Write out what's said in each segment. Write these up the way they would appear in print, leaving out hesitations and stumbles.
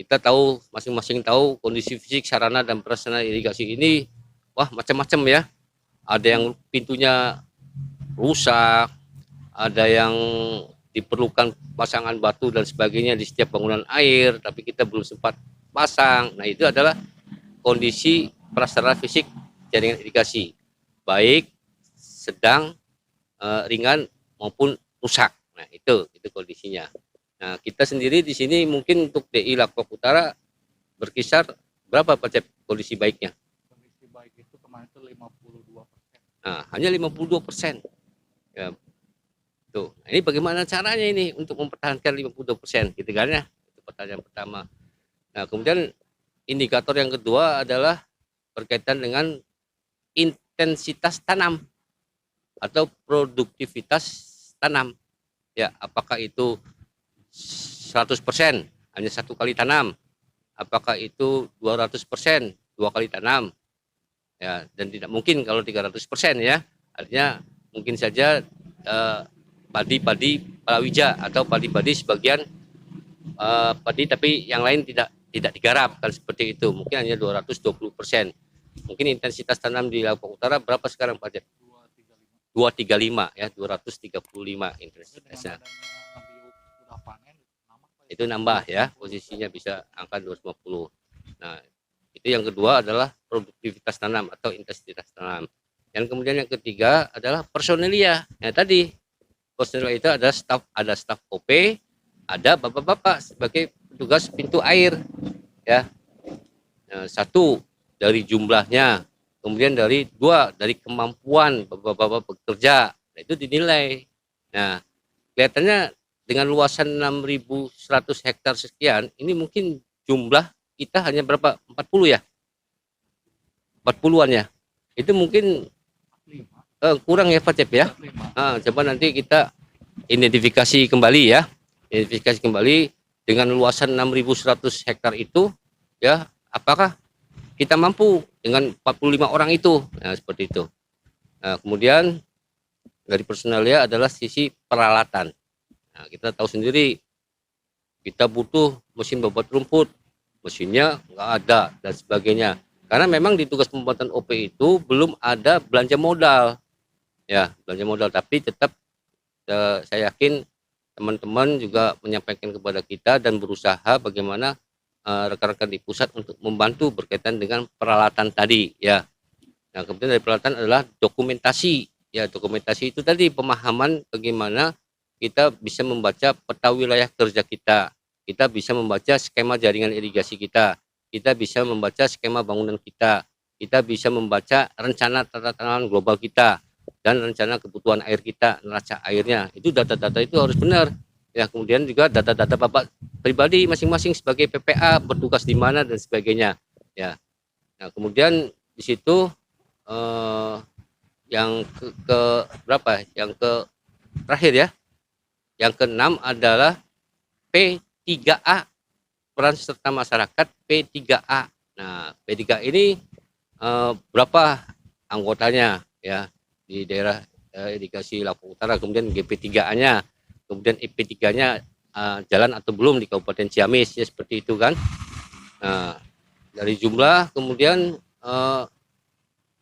kita tahu, masing-masing tahu kondisi fisik sarana dan prasarana irigasi ini, wah macam-macam ya. Ada yang pintunya rusak, ada yang diperlukan pasangan batu dan sebagainya di setiap bangunan air, tapi kita belum sempat pasang. Nah, itu adalah kondisi prasarana fisik jaringan irigasi, baik sedang, ringan maupun rusak. Nah, itu kondisinya. Nah, kita sendiri di sini mungkin untuk DI Lampok Utara berkisar berapa Pak Cep kondisi baiknya? Kondisi baik itu kemarin itu 52%. Nah, hanya 52%. Ya, tuh. Nah, ini bagaimana caranya ini untuk mempertahankan 52%, gitu kan ya? Itu pertanyaan pertama. Nah, kemudian indikator yang kedua adalah berkaitan dengan intensitas tanam atau produktivitas tanam. Ya, apakah itu 100% hanya satu kali tanam? Apakah itu 200% dua kali tanam? Ya, dan tidak mungkin kalau 300% ya. Artinya mungkin saja padi-padi palawija atau padi-padi sebagian padi tapi yang lain tidak digarap kan seperti itu. Mungkin hanya 220%. Mungkin intensitas tanam di Lampung Utara berapa sekarang Pak Jet? 235 ya, 235 intensitasnya. Itu nambah ya, posisinya bisa angka 250. Nah, itu yang kedua adalah produktivitas tanam atau intensitas tanam. Yang kemudian yang ketiga adalah personelia. Nah, tadi personelia itu ada staf OP, ada bapak-bapak sebagai petugas pintu air ya. Nah, satu dari jumlahnya, kemudian dari kemampuan bapak-bapak bekerja. Nah, itu dinilai. Nah, kelihatannya dengan luasan 6.100 hektar sekian, ini mungkin jumlah kita hanya berapa? 40 ya? 40-an ya? Itu mungkin kurang ya Pak Cep ya? Coba nanti kita identifikasi kembali ya. Identifikasi kembali dengan luasan 6.100 hektar itu, ya, apakah kita mampu dengan 45 orang itu? Nah, seperti itu. Nah, kemudian dari personalnya adalah sisi peralatan. Nah, kita tahu sendiri kita butuh mesin bobot rumput, mesinnya nggak ada dan sebagainya. Karena memang di tugas pembuatan OP itu belum ada belanja modal, ya belanja modal. Tapi tetap saya yakin teman-teman juga menyampaikan kepada kita dan berusaha bagaimana rekan-rekan di pusat untuk membantu berkaitan dengan peralatan tadi, ya. Nah, kemudian dari peralatan adalah dokumentasi, ya dokumentasi itu tadi pemahaman bagaimana kita bisa membaca peta wilayah kerja kita bisa membaca skema jaringan irigasi kita bisa membaca skema bangunan kita bisa membaca rencana tata tanam global kita, dan rencana kebutuhan air kita, neraca airnya. Itu data-data itu harus benar. Ya, kemudian juga data-data Bapak pribadi masing-masing sebagai PPA, bertugas di mana dan sebagainya. Ya. Nah, kemudian di situ yang ke berapa? Yang ke terakhir ya. Yang keenam adalah P3A, peran serta masyarakat P3A. Nah, P3A ini berapa anggotanya ya di daerah irigasi Lampung Utara, kemudian GP3A-nya, kemudian IP3-nya jalan atau belum di Kabupaten Ciamis ya, seperti itu kan. Nah, dari jumlah kemudian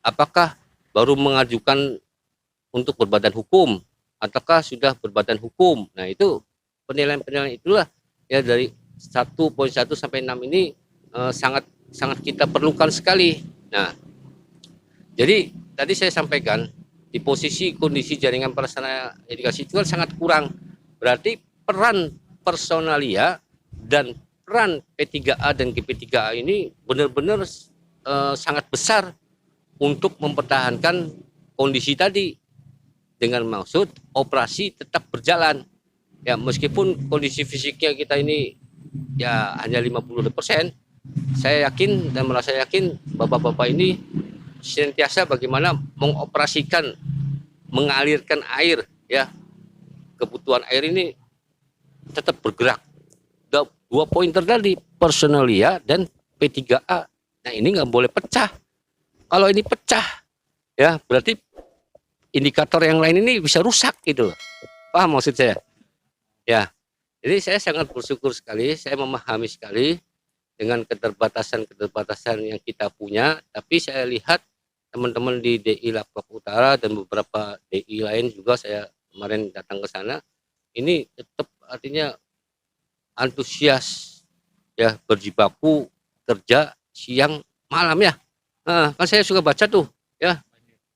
apakah baru mengajukan untuk berbadan hukum ataukah sudah berbadan hukum. Nah, itu penilaian-penilaian itulah ya dari 1.1 sampai 6 ini sangat kita perlukan sekali. Nah, jadi tadi saya sampaikan di posisi kondisi jaringan prasarana irigasi itu kan sangat kurang. Berarti peran personalia dan peran P3A dan GP3A ini benar-benar sangat besar untuk mempertahankan kondisi tadi, dengan maksud operasi tetap berjalan. Ya, meskipun kondisi fisiknya kita ini ya hanya 50%, saya yakin dan merasa yakin bapak-bapak ini senantiasa bagaimana mengoperasikan, mengalirkan air ya. Kebutuhan air ini tetap bergerak. Dua pointer tadi, personalia dan P3A. Nah, ini nggak boleh pecah. Kalau ini pecah, ya berarti indikator yang lain ini bisa rusak gitu. Paham maksud saya? Ya. Jadi saya sangat bersyukur sekali, saya memahami sekali dengan keterbatasan yang kita punya, tapi saya lihat teman-teman di DI Lapak Utara dan beberapa DI lain juga saya kemarin datang ke sana, ini tetap artinya antusias ya, berjibaku kerja siang malam ya. Nah, kan saya suka baca tuh ya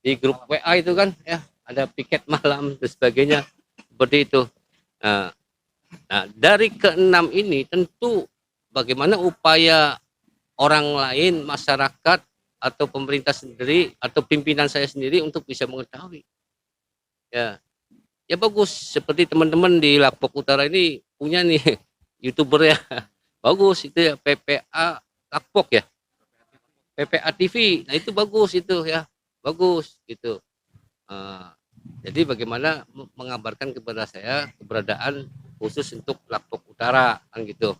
di grup WA itu kan ya, ada piket malam dan sebagainya seperti itu. Nah, dari keenam ini tentu bagaimana upaya orang lain, masyarakat atau pemerintah sendiri atau pimpinan saya sendiri untuk bisa mengetahui. Ya, ya bagus. Seperti teman-teman di Lapok Utara ini punya nih YouTuber ya, bagus itu ya, PPA Lapok ya, PPA TV. Nah itu bagus itu ya, bagus gitu. Jadi bagaimana mengabarkan kepada saya keberadaan khusus untuk Lapok Utara kan gitu.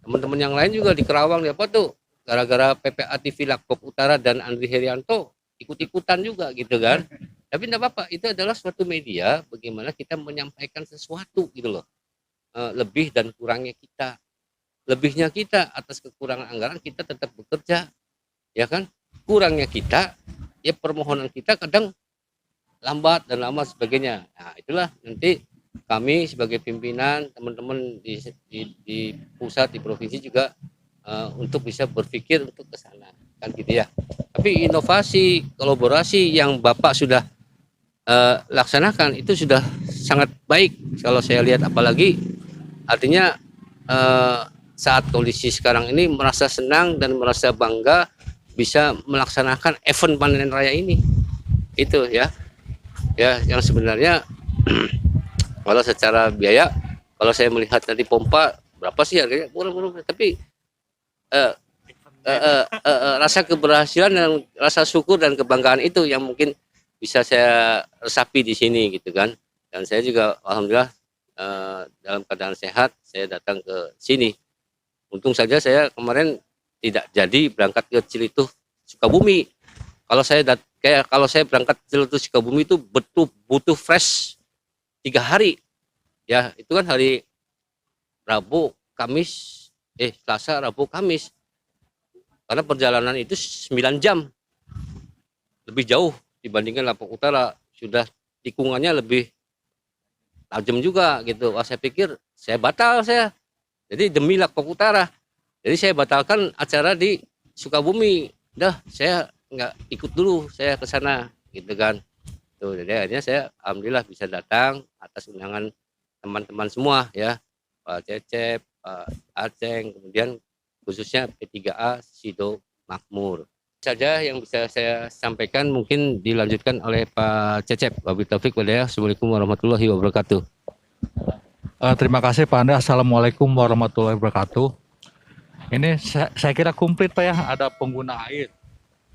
Teman-teman yang lain juga di Kerawang di apa tuh, gara-gara PPA TV Lapok Utara dan Andri Herianto ikut-ikutan juga gitu kan. Tapi tidak apa-apa, itu adalah suatu media bagaimana kita menyampaikan sesuatu gitu loh. Lebih dan kurangnya kita. Lebihnya kita atas kekurangan anggaran kita tetap bekerja, ya kan. Kurangnya kita, ya permohonan kita kadang lambat dan lama sebagainya. Nah itulah nanti kami sebagai pimpinan, teman-teman di pusat, di provinsi juga untuk bisa berpikir untuk ke sana kan gitu ya. Tapi inovasi, kolaborasi yang Bapak sudah laksanakan itu sudah sangat baik kalau saya lihat, apalagi artinya saat kondisi sekarang ini merasa senang dan merasa bangga bisa melaksanakan event panen raya ini. Itu ya. Ya, yang sebenarnya kalau secara biaya, kalau saya melihat nanti pompa berapa sih harganya, murah-murah, tapi rasa keberhasilan dan rasa syukur dan kebanggaan itu yang mungkin bisa saya resapi di sini gitu kan. Dan saya juga alhamdulillah dalam keadaan sehat saya datang ke sini. Untung saja saya kemarin tidak jadi berangkat ke Cilituh Sukabumi. Kalau saya berangkat ke Cilituh Sukabumi itu betul butuh fresh 3 hari. Ya, itu kan hari Rabu, Kamis, Selasa, Rabu, Kamis. Karena perjalanan itu 9 jam. Lebih jauh dibandingkan Lapok Utara. Sudah tikungannya lebih tajam juga gitu. Wah, saya pikir saya batal saya. Jadi demi Lapok Utara. Jadi saya batalkan acara di Sukabumi. Dah, saya nggak ikut dulu, saya ke sana gitu kan. Tuh, jadi akhirnya saya alhamdulillah bisa datang atas undangan teman-teman semua ya. Pak Cecep, Pak Aceng, kemudian khususnya P3A Sido Makmur. Saja yang bisa saya sampaikan, mungkin dilanjutkan oleh Pak Cecep. Wabillahi taufik wal hidayah. Assalamualaikum warahmatullahi wabarakatuh. Terima kasih Pak Anda. Assalamualaikum warahmatullahi wabarakatuh. Ini saya kira komplit Pak ya, ada pengguna air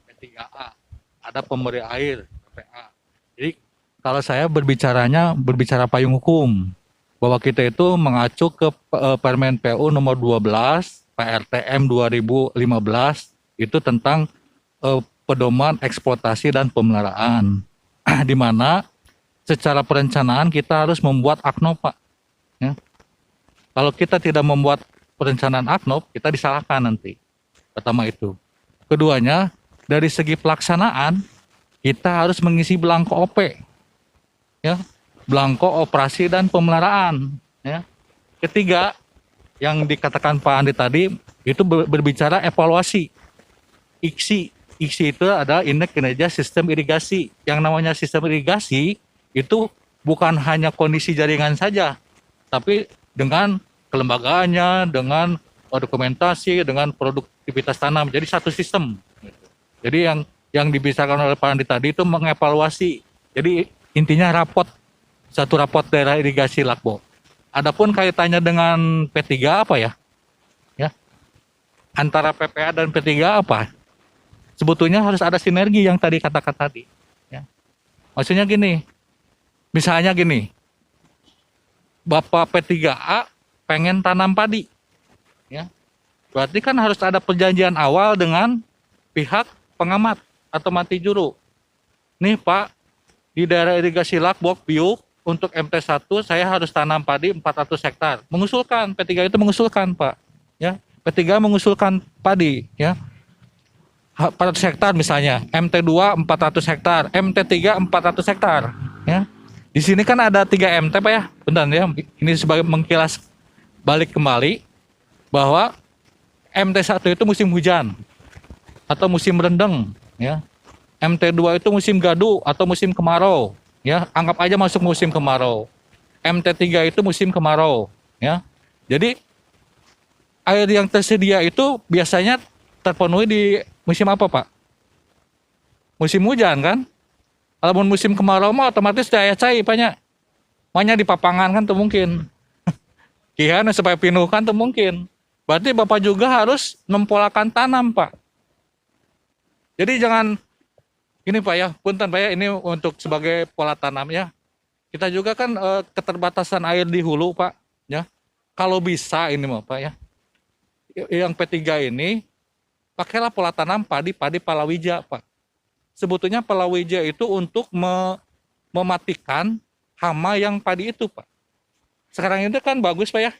P3A, ada pemberi air PPA. Jadi kalau saya berbicara payung hukum, bahwa kita itu mengacu ke Permen PU nomor 12 PRTM 2015 itu tentang pedoman eksploitasi dan pemeliharaan, di mana secara perencanaan kita harus membuat AKNOP Pak. Ya. Kalau kita tidak membuat perencanaan AKNOP, kita disalahkan nanti. Pertama itu. Keduanya, dari segi pelaksanaan, kita harus mengisi belangko OP. Ya, belangko operasi dan pemeliharaan. Ya. Ketiga, yang dikatakan Pak Andi tadi, itu berbicara evaluasi. IKSI itu adalah Indeks Kinerja Sistem Irigasi. Yang namanya sistem irigasi, itu bukan hanya kondisi jaringan saja, tapi dengan kelembagaannya, dengan dokumentasi, dengan produktivitas tanam. Jadi satu sistem. Jadi yang dibicarakan oleh Pak Andi tadi itu mengevaluasi. Jadi intinya satu rapot daerah irigasi Lakbo. Adapun kaitannya dengan P3 apa ya? Ya. Antara PPA dan P3 apa? Sebetulnya harus ada sinergi yang tadi katakan tadi. Ya. Maksudnya gini, misalnya gini, Bapak P3A pengen tanam padi, ya, berarti kan harus ada perjanjian awal dengan pihak pengamat atau mati juru. Nih Pak, di daerah irigasi Lakbok, Biuk, untuk MT1 saya harus tanam padi 400 hektar. Mengusulkan, P3 itu mengusulkan Pak. Ya, P3 mengusulkan padi ya. 400 hektar misalnya, MT2 400 hektar, MT3 400 hektar ya. Di sini kan ada 3 MT Pak ya. Bentar ya. Ini sebagai mengkilas balik kembali bahwa MT1 itu musim hujan atau musim rendeng ya. MT2 itu musim gadu atau musim kemarau ya. Anggap aja masuk musim kemarau. MT3 itu musim kemarau ya. Jadi air yang tersedia itu biasanya terpenuhi di musim apa Pak? Musim hujan kan? Kalau musim kemarau mah otomatis daya cair banyak. Makanya di papangan kan tuh mungkin. Kian supaya pinuh kan tuh mungkin. Berarti Bapak juga harus mempolakan tanam Pak. Jadi jangan ini Pak ya, punten Pak ya, ini untuk sebagai pola tanam ya. Kita juga kan keterbatasan air di hulu Pak ya. Kalau bisa ini mah Pak ya. Yang P3 ini pakailah pola tanam padi palawija Pak. Sebetulnya palawija itu untuk mematikan hama yang padi itu Pak. Sekarang itu kan bagus Pak ya.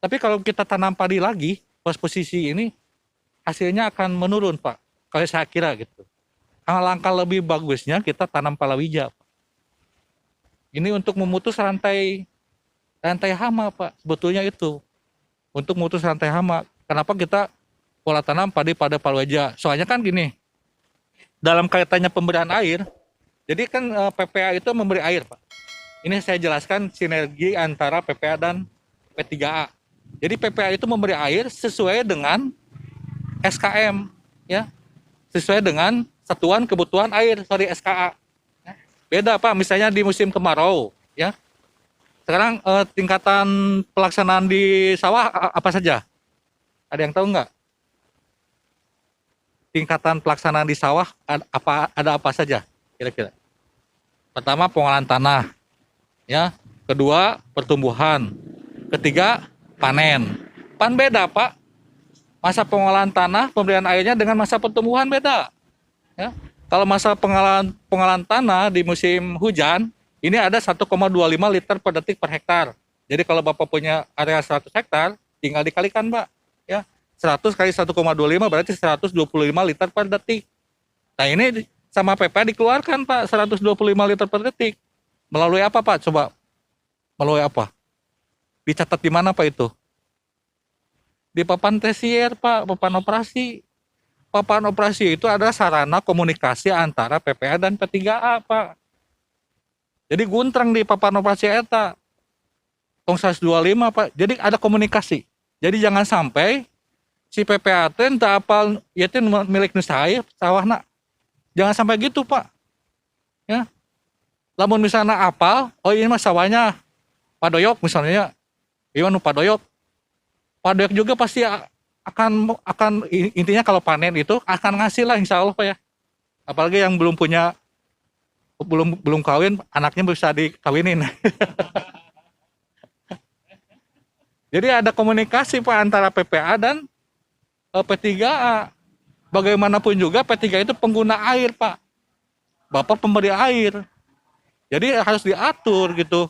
Tapi kalau kita tanam padi lagi pas posisi ini hasilnya akan menurun Pak. Kalau saya kira gitu. Langkah lebih bagusnya kita tanam palawija Pak. Ini untuk memutus rantai hama Pak. Sebetulnya itu untuk memutus rantai hama. Kenapa kita pola tanam padi palawija? Soalnya kan gini. Dalam kaitannya pemberian air, jadi kan PPA itu memberi air Pak. Ini saya jelaskan sinergi antara PPA dan P3A. Jadi PPA itu memberi air sesuai dengan SKM, ya, sesuai dengan Satuan Kebutuhan Air, SKA. Beda Pak, misalnya di musim kemarau, ya. Sekarang tingkatan pelaksanaan di sawah apa saja? Ada yang tahu nggak? Tingkatan pelaksanaan di sawah ada apa saja kira-kira? Pertama pengolahan tanah, ya. Kedua pertumbuhan. Ketiga panen. Pan beda Pak. Masa pengolahan tanah pemberian airnya dengan masa pertumbuhan beda. Ya. Kalau masa pengolahan tanah di musim hujan ini ada 1,25 liter per detik per hektar. Jadi kalau Bapak punya area 100 hektar tinggal dikalikan Pak. Ya. 100 kali 1,25 berarti 125 liter per detik. Nah ini sama PPA dikeluarkan Pak 125 liter per detik. Melalui apa Pak? Coba. Melalui apa? Dicatat di mana Pak itu? Di papan tersier Pak, papan operasi. Papan operasi itu adalah sarana komunikasi antara PPA dan P3A Pak. Jadi guntrang di papan operasi eta. Tong 125 Pak. Jadi ada komunikasi. Jadi jangan sampai si PPA teh tak apal ya teh milik nu saya sawahna. Jangan sampai gitu Pak. Ya. Lamun misalnya apal, oh ini mah sawahnya Pak Doyok misalnya. Iwan Pak Doyok. Pak Doyok juga pasti akan intinya kalau panen itu akan ngasih lah insya Allah Pak ya. Apalagi yang belum punya belum kawin, anaknya bisa dikawinin. Jadi ada komunikasi Pak antara PPA dan P3A. Bagaimanapun juga P3 itu pengguna air Pak. Bapak pemberi air. Jadi harus diatur gitu.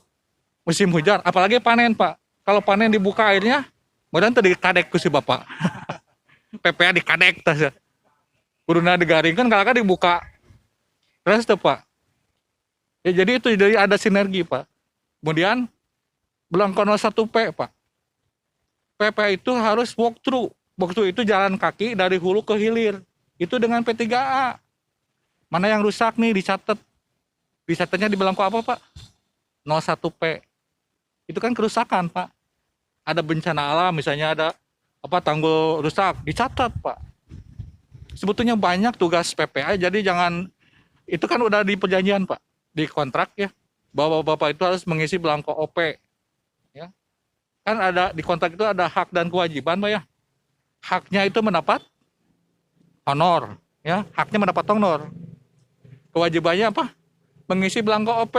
Musim hujan, apalagi panen Pak. Kalau panen dibuka airnya, kemudian tadi dikadek ku si Bapak. PPA dikadek tas. Kuduna digaringkan kalau dibuka. Terus tuh Pak. Ya, jadi itu jadi ada sinergi Pak. Kemudian Blangkono 1P Pak. PPA itu harus walk through. Walk through itu jalan kaki dari hulu ke hilir. Itu dengan P3A. Mana yang rusak nih dicatat. Dicatatnya di belangko apa Pak? 01P. Itu kan kerusakan Pak. Ada bencana alam misalnya ada tanggul rusak dicatat Pak. Sebetulnya banyak tugas PPA jadi jangan itu kan udah di perjanjian Pak. Di kontrak ya, bahwa Bapak itu harus mengisi belangko OP. Ya. Kan ada di kontrak itu ada hak dan kewajiban Pak ya. Haknya itu mendapat honor, ya. Haknya mendapat honor. Kewajibannya apa? Mengisi belangko OP.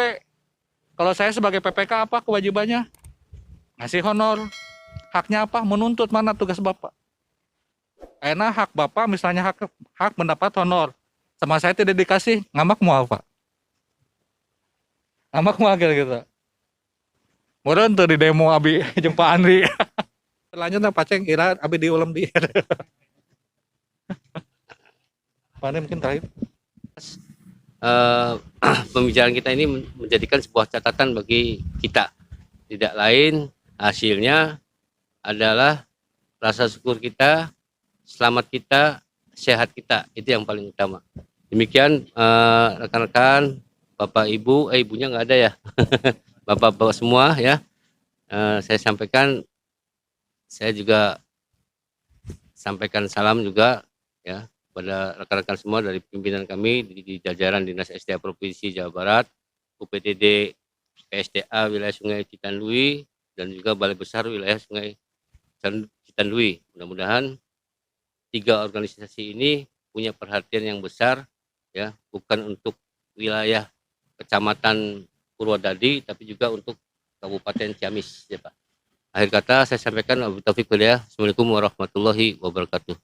Kalau saya sebagai PPK apa kewajibannya? Ngasih honor. Haknya apa? Menuntut. Mana tugas Bapak? Karena hak Bapak misalnya hak mendapat honor. Sama saya tidak dikasih, ngamak mau apa? Amak mah gitu. Meureun tuh di demo abi jeung Pak Andri. Selanjutnya paceng ira abi diulam di. Pak mungkin terakhir. Eh, Pembicaraan kita ini menjadikan sebuah catatan bagi kita. Tidak lain hasilnya adalah rasa syukur kita, selamat kita, sehat kita. Itu yang paling utama. Demikian rekan-rekan, Bapak Ibu, ibunya nggak ada ya. Bapak-bapak semua ya. Saya sampaikan, saya juga sampaikan salam juga ya pada rekan-rekan semua dari pimpinan kami di jajaran Dinas SDA Provinsi Jawa Barat, UPTD PSDA wilayah Sungai Citanlui, dan juga Balai Besar wilayah Sungai Citanlui. Mudah-mudahan tiga organisasi ini punya perhatian yang besar ya, bukan untuk wilayah Kecamatan Purwodadi tapi juga untuk Kabupaten Ciamis ya Pak. Akhir kata saya sampaikan wabillahi taufiq walhidayah. Assalamualaikum warahmatullahi wabarakatuh.